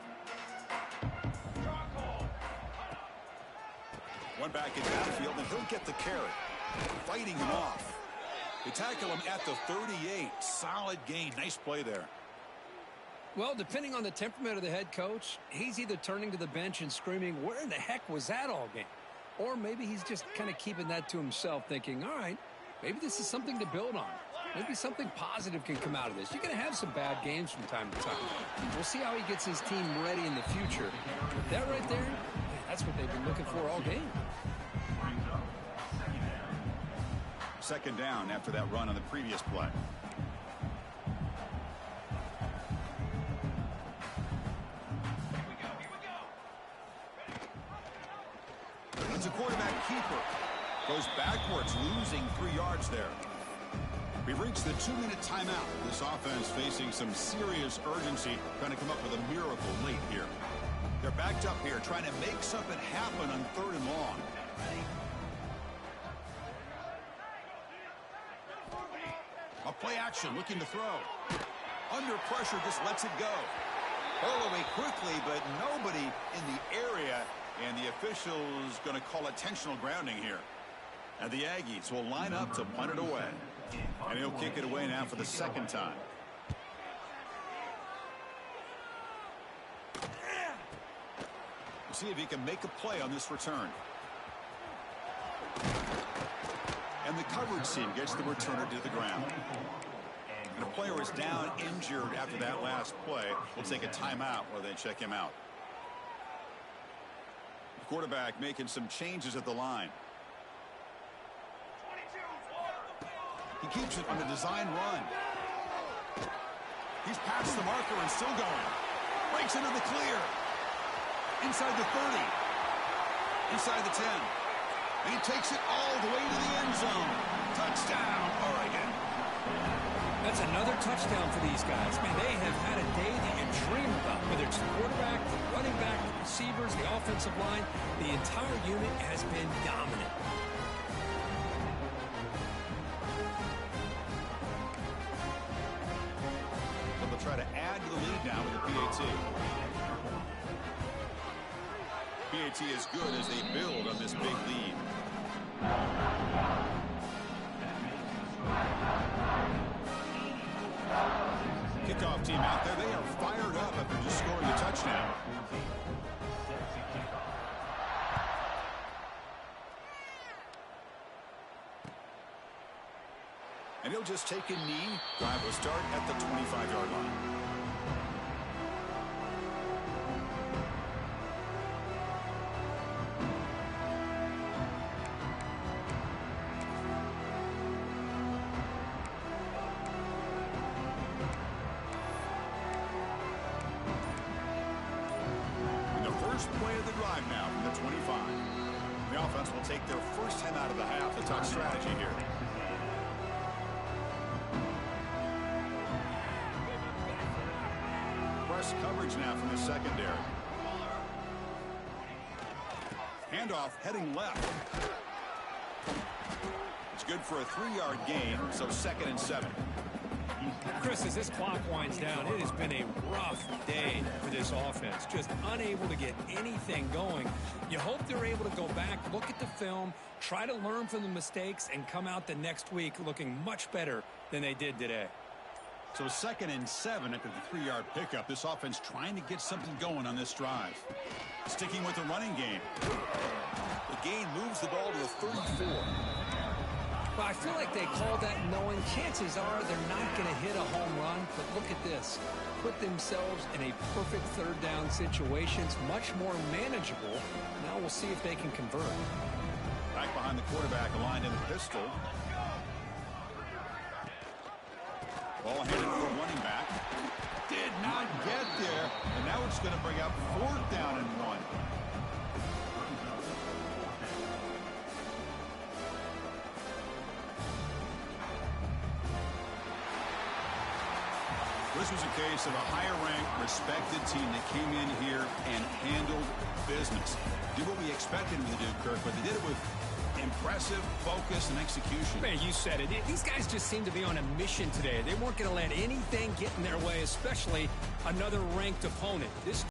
One back in downfield, and he'll get the carry. Fighting him off. They tackle him at the 38. Solid gain. Nice play there. Well, depending on the temperament of the head coach, he's either turning to the bench and screaming, where in the heck was that all game? Or maybe he's just kind of keeping that to himself, thinking, all right, maybe this is something to build on. Maybe something positive can come out of this. You're going to have some bad games from time to time. We'll see how he gets his team ready in the future. But that right there, that's what they've been looking for all game. Second down after that run on the previous play. It's a quarterback keeper. Goes backwards, losing 3 yards there. We've reached the 2-minute timeout. This offense facing some serious urgency, trying to come up with a miracle late here. They're backed up here, trying to make something happen on 3rd and long. A play action, looking to throw. Under pressure, just lets it go. All the way quickly, but nobody in the area, and the official's going to call intentional grounding here. And the Aggies will line up to punt it away. And he'll kick it away now for the 2nd time. We'll see if he can make a play on this return. And the coverage team gets the returner to the ground. And a player is down injured after that last play. We'll take a timeout while they check him out. The quarterback making some changes at the line. He keeps it on a design run. He's past the marker and still going. Breaks into the clear. Inside the 30. Inside the 10. And he takes it all the way to the end zone. Touchdown, Oregon. That's another touchdown for these guys. Man, they have had a day that you dream about. Whether it's the quarterback, the running back, the receivers, the offensive line, the entire unit has been dominant. So they'll try to add to the lead now with the PAT. PAT is good as they build on this big lead. Kickoff team out there. They are fired up after just scoring a touchdown. And he'll just take a knee. Drive will start at the 25-yard line. Play of the drive now from the 25. The offense will take their first 10 out of the half. The top strategy here. Press coverage now from the secondary. Handoff heading left. It's good for a 3-yard gain, so 2nd and 7. Chris, as this clock winds down, it has been a rough day for this offense. Just unable to get anything going. You hope they're able to go back, look at the film, try to learn from the mistakes, and come out the next week looking much better than they did today. So 2nd and 7 after the 3-yard pickup. This offense trying to get something going on this drive. Sticking with the running game. The gain moves the ball to the 34. Well, I feel like they called that knowing chances are they're not going to hit a home run. But look at this. Put themselves in a perfect 3rd down situation. It's much more manageable. Now we'll see if they can convert. Back behind the quarterback, aligned in the pistol. Ball headed for a running back. Did not get there. And now it's going to bring up 4th down and 1. This was a case of a higher-ranked, respected team that came in here and handled business. Did what we expected them to do, Kirk, but they did it with impressive focus and execution. Man, you said it. These guys just seem to be on a mission today. They weren't going to let anything get in their way, especially another ranked opponent. This